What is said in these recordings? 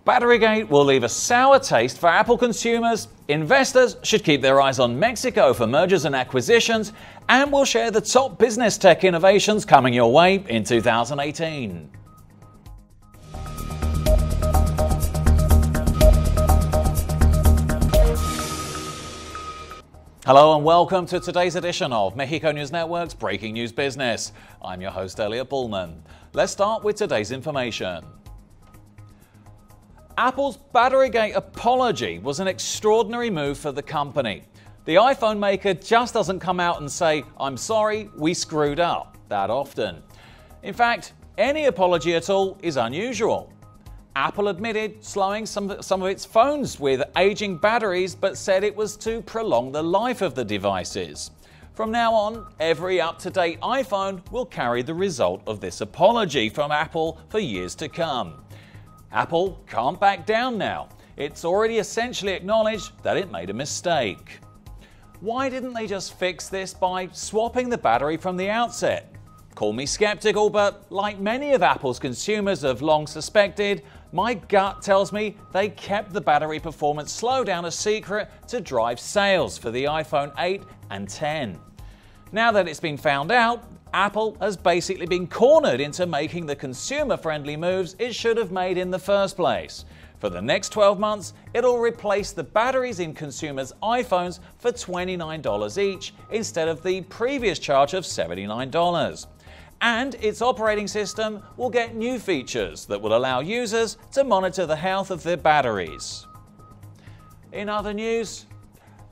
Batterygate will leave a sour taste for Apple consumers. Investors should keep their eyes on Mexico for mergers and acquisitions, and we'll share the top business tech innovations coming your way in 2018. Hello and welcome to today's edition of Mexico News Network's Breaking News Business. I'm your host Elliot Bullman. Let's start with today's information. Apple's Batterygate apology was an extraordinary move for the company. The iPhone maker just doesn't come out and say, "I'm sorry, we screwed up," that often. In fact, any apology at all is unusual. Apple admitted slowing some of its phones with aging batteries, but said it was to prolong the life of the devices. From now on, every up-to-date iPhone will carry the result of this apology from Apple for years to come. Apple can't back down now. It's already essentially acknowledged that it made a mistake. Why didn't they just fix this by swapping the battery from the outset? Call me skeptical, but like many of Apple's consumers have long suspected, my gut tells me they kept the battery performance slowdown a secret to drive sales for the iPhone 8 and 10. Now that it's been found out, Apple has basically been cornered into making the consumer-friendly moves it should have made in the first place. For the next 12 months, it'll replace the batteries in consumers' iPhones for $29 each instead of the previous charge of $79. And its operating system will get new features that will allow users to monitor the health of their batteries. In other news,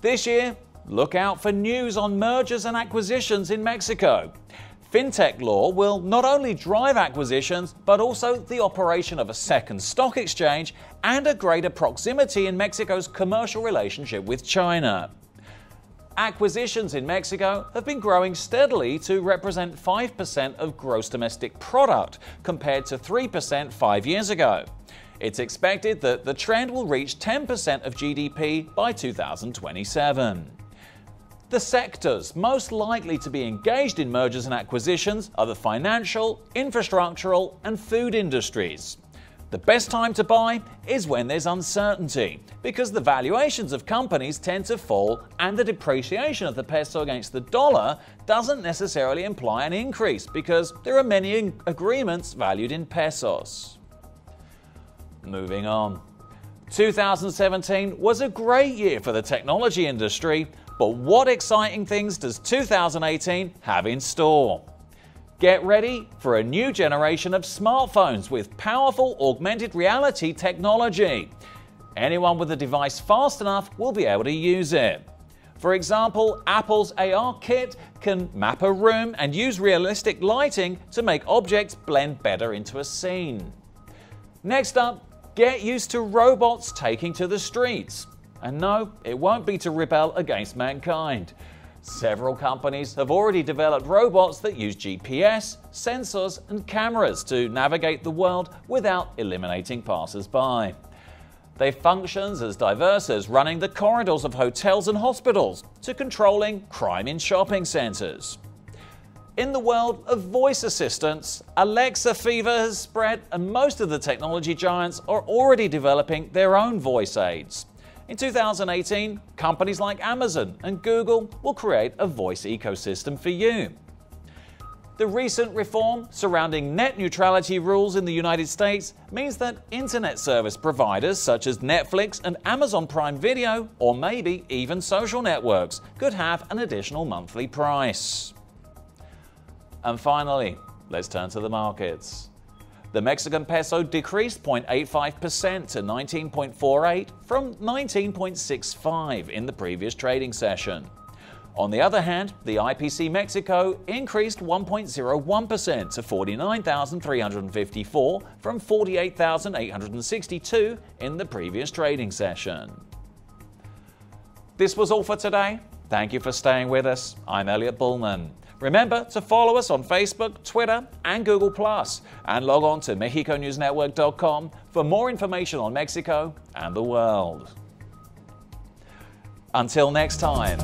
this year, look out for news on mergers and acquisitions in Mexico. Fintech law will not only drive acquisitions, but also the operation of a second stock exchange and a greater proximity in Mexico's commercial relationship with China. Acquisitions in Mexico have been growing steadily to represent 5% of gross domestic product, compared to 3% 5 years ago. It's expected that the trend will reach 10% of GDP by 2027. The sectors most likely to be engaged in mergers and acquisitions are the financial, infrastructural, and food industries. The best time to buy is when there's uncertainty, because the valuations of companies tend to fall and the depreciation of the peso against the dollar doesn't necessarily imply an increase, because there are many agreements valued in pesos. Moving on. 2017 was a great year for the technology industry, but what exciting things does 2018 have in store? Get ready for a new generation of smartphones with powerful augmented reality technology. Anyone with a device fast enough will be able to use it. For example, Apple's AR kit can map a room and use realistic lighting to make objects blend better into a scene. Next up, get used to robots taking to the streets. And no, it won't be to rebel against mankind. Several companies have already developed robots that use GPS, sensors, and cameras to navigate the world without eliminating passers-by. They function as diverse as running the corridors of hotels and hospitals to controlling crime in shopping centers. In the world of voice assistants, Alexa fever has spread, and most of the technology giants are already developing their own voice aids. In 2018, companies like Amazon and Google will create a voice ecosystem for you. The recent reform surrounding net neutrality rules in the United States means that internet service providers such as Netflix and Amazon Prime Video, or maybe even social networks, could have an additional monthly price. And finally, let's turn to the markets. The Mexican peso decreased 0.85% to 19.48 from 19.65 in the previous trading session. On the other hand, the IPC Mexico increased 1.01% to 49,354 from 48,862 in the previous trading session. This was all for today. Thank you for staying with us. I'm Elliot Bullman. Remember to follow us on Facebook, Twitter, and Google+, and log on to MexicoNewsNetwork.com for more information on Mexico and the world. Until next time.